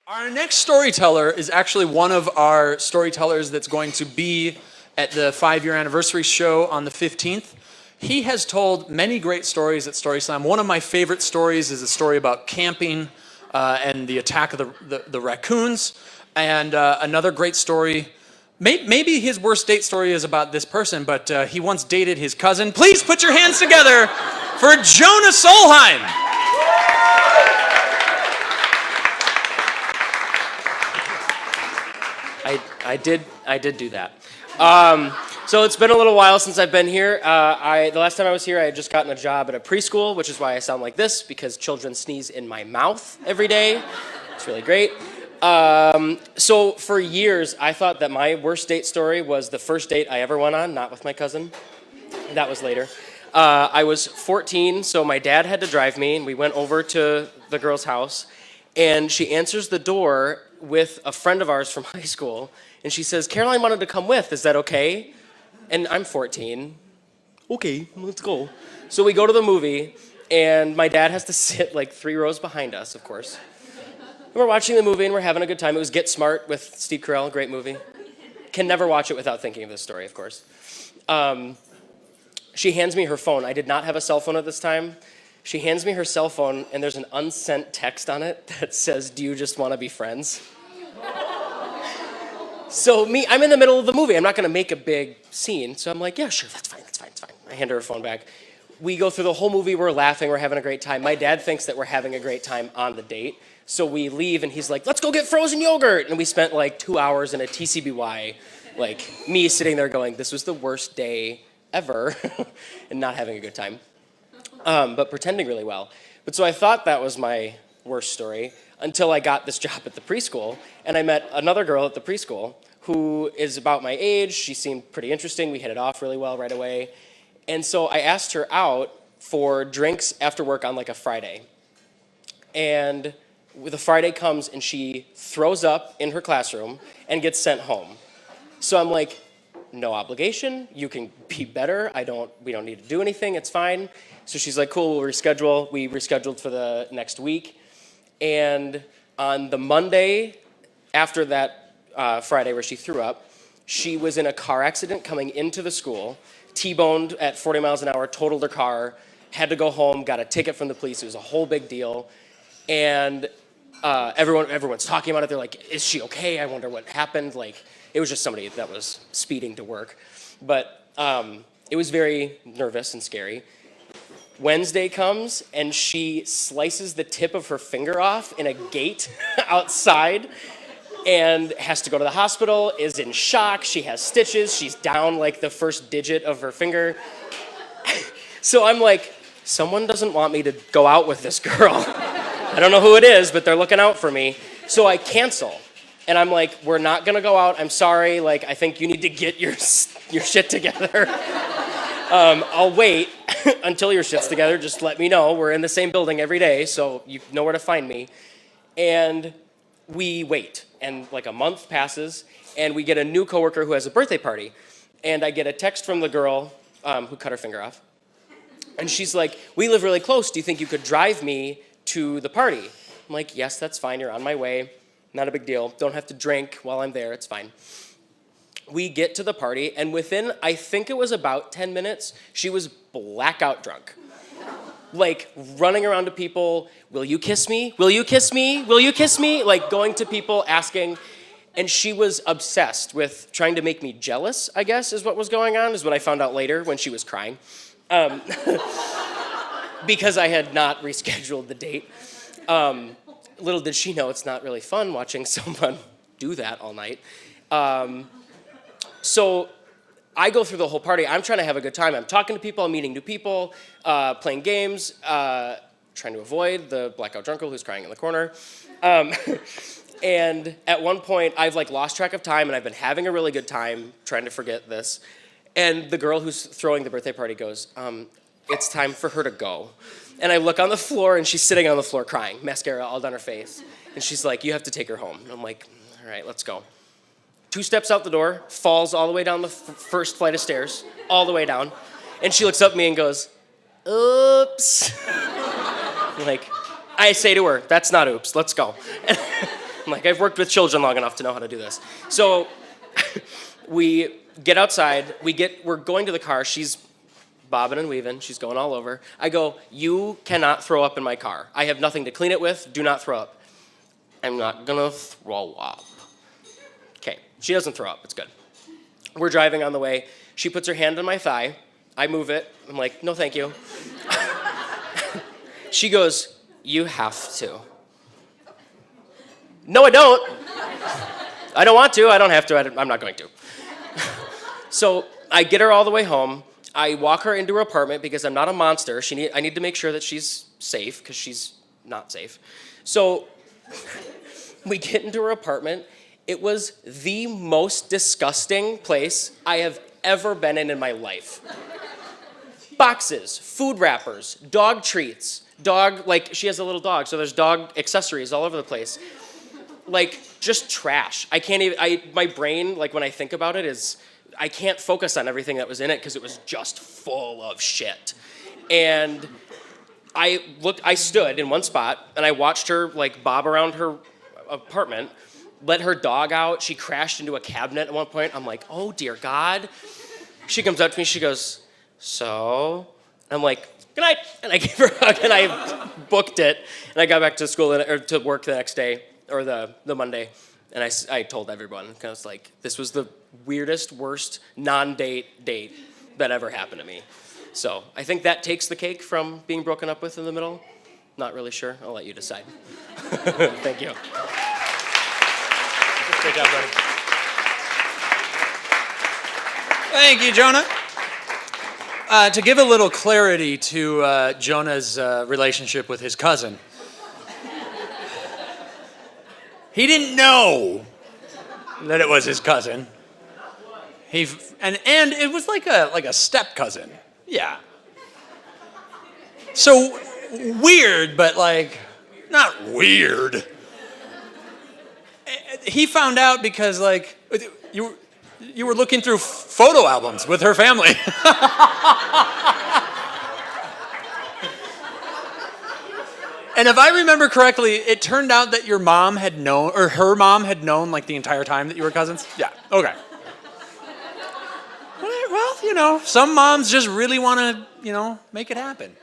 Our next storyteller is actually one of our storytellers that's going to be at the 5-year anniversary show on the 15th. He has told many great stories at Story Slam. One of my favorite stories is a story about camping and the attack of the raccoons. And another great story, maybe his worst date story is about this person, but he once dated his cousin. Please put your hands together for Jonah Solheim. I did do that. So it's been a little while since I've been here. The last time I was here, I had just gotten a job at a preschool, which is why I sound like this, because children sneeze in my mouth every day. It's really great. So for years, I thought that my worst date story was the first date I ever went on, not with my cousin. That was later. I was 14, so my dad had to drive me, and we went over to the girl's house, and she answers the door with a friend of ours from high school, and she says, "Caroline wanted to come with, is that okay?" And I'm 14. Okay, let's go. So we go to the movie, and my dad has to sit like 3 rows behind us, of course. And we're watching the movie, and we're having a good time. It was Get Smart with Steve Carell, great movie. Can never watch it without thinking of this story, of course. She hands me her phone. I did not have a cell phone at this time. She hands me her cell phone, and there's an unsent text on it that says, "Do you just want to be friends?" So I'm in the middle of the movie. I'm not going to make a big scene. So I'm like, yeah, sure, that's fine. I hand her phone back. We go through the whole movie. We're laughing. We're having a great time. My dad thinks that we're having a great time on the date. So we leave, and he's like, "Let's go get frozen yogurt." And we spent like 2 hours in a TCBY, like me sitting there going, this was the worst day ever, and not having a good time. But pretending really well. But so I thought that was my worst story until I got this job at the preschool, and I met another girl at the preschool who is about my age. She seemed pretty interesting. We hit it off really well right away. And so I asked her out for drinks after work on like a Friday. And the Friday comes, and she throws up in her classroom and gets sent home. So I'm like, no obligation. You can be better. We don't need to do anything. It's fine. So she's like, cool, we'll reschedule. We rescheduled for the next week. And on the Monday after that Friday where she threw up, she was in a car accident coming into the school, T-boned at 40 miles an hour, totaled her car, had to go home, got a ticket from the police. It was a whole big deal. And everyone's talking about it. They're like, is she okay? I wonder what happened. Like, it was just somebody that was speeding to work. But it was very nervous and scary. Wednesday comes, and she slices the tip of her finger off in a gate outside and has to go to the hospital, is in shock. She has stitches. She's down like the first digit of her finger. So I'm like, someone doesn't want me to go out with this girl. I don't know who it is, but they're looking out for me. So I cancel. And I'm like, we're not going to go out. I'm sorry. Like, I think you need to get your shit together. I'll wait until your shit's together. Just let me know. We're in the same building every day, so you know where to find me. And we wait. And like a month passes, and we get a new coworker who has a birthday party. And I get a text from the girl who cut her finger off. And she's like, we live really close. Do you think you could drive me to the party? I'm like, yes, that's fine. You're on my way. Not a big deal. Don't have to drink while I'm there. It's fine. We get to the party, and within, I think it was about 10 minutes, she was blackout drunk. Like, running around to people, will you kiss me? Will you kiss me? Will you kiss me? Like, going to people, asking. And she was obsessed with trying to make me jealous, I guess, is what was going on, is what I found out later when she was crying. Because I had not rescheduled the date. Little did she know it's not really fun watching someone do that all night. So I go through the whole party. I'm trying to have a good time. I'm talking to people. I'm meeting new people, playing games, trying to avoid the blackout drunk girl who's crying in the corner. And at one point, I've like lost track of time, and I've been having a really good time trying to forget this. And the girl who's throwing the birthday party goes, it's time for her to go. And I look on the floor, and she's sitting on the floor crying, mascara all down her face. And she's like, you have to take her home. And I'm like, all right, let's go. 2 steps out the door, falls all the way down the first flight of stairs, all the way down. And she looks up at me and goes, oops. Like, I say to her, that's not oops, let's go. I'm like, I've worked with children long enough to know how to do this. So we get outside. We're going to the car. She's bobbing and weaving. She's going all over. I go, you cannot throw up in my car. I have nothing to clean it with. Do not throw up. I'm not going to throw up. Okay. She doesn't throw up. It's good. We're driving on the way. She puts her hand on my thigh. I move it. I'm like, no, thank you. She goes, you have to. No, I don't. I don't want to. I don't have to. I'm not going to. So I get her all the way home. I walk her into her apartment because I'm not a monster. I need to make sure that she's safe because she's not safe. So we get into her apartment. It was the most disgusting place I have ever been in my life. Boxes, food wrappers, dog treats, she has a little dog, so there's dog accessories all over the place. Like, just trash. I can't even, my brain, like, when I think about it I can't focus on everything that was in it because it was just full of shit. And I stood in one spot and I watched her, like, bob around her apartment, let her dog out. She crashed into a cabinet at one point. I'm like, oh, dear God. She comes up to me, she goes, so? I'm like, good night. And I gave her a hug and I booked it. And I got back to school or to work the next day or the Monday. And I told everyone, I was like, this was the weirdest, worst non-date date that ever happened to me. So I think that takes the cake from being broken up with in the middle. Not really sure. I'll let you decide. Thank you. Great job, buddy. Thank you, Jonah. To give a little clarity to Jonah's relationship with his cousin, he didn't know that it was his cousin. And it was like a step cousin. Yeah. So weird, but like not weird. He found out because like you were looking through photo albums with her family. And if I remember correctly, it turned out that your mom had known, or her mom had known like the entire time that you were cousins? Yeah, okay. Well, some moms just really want to, make it happen.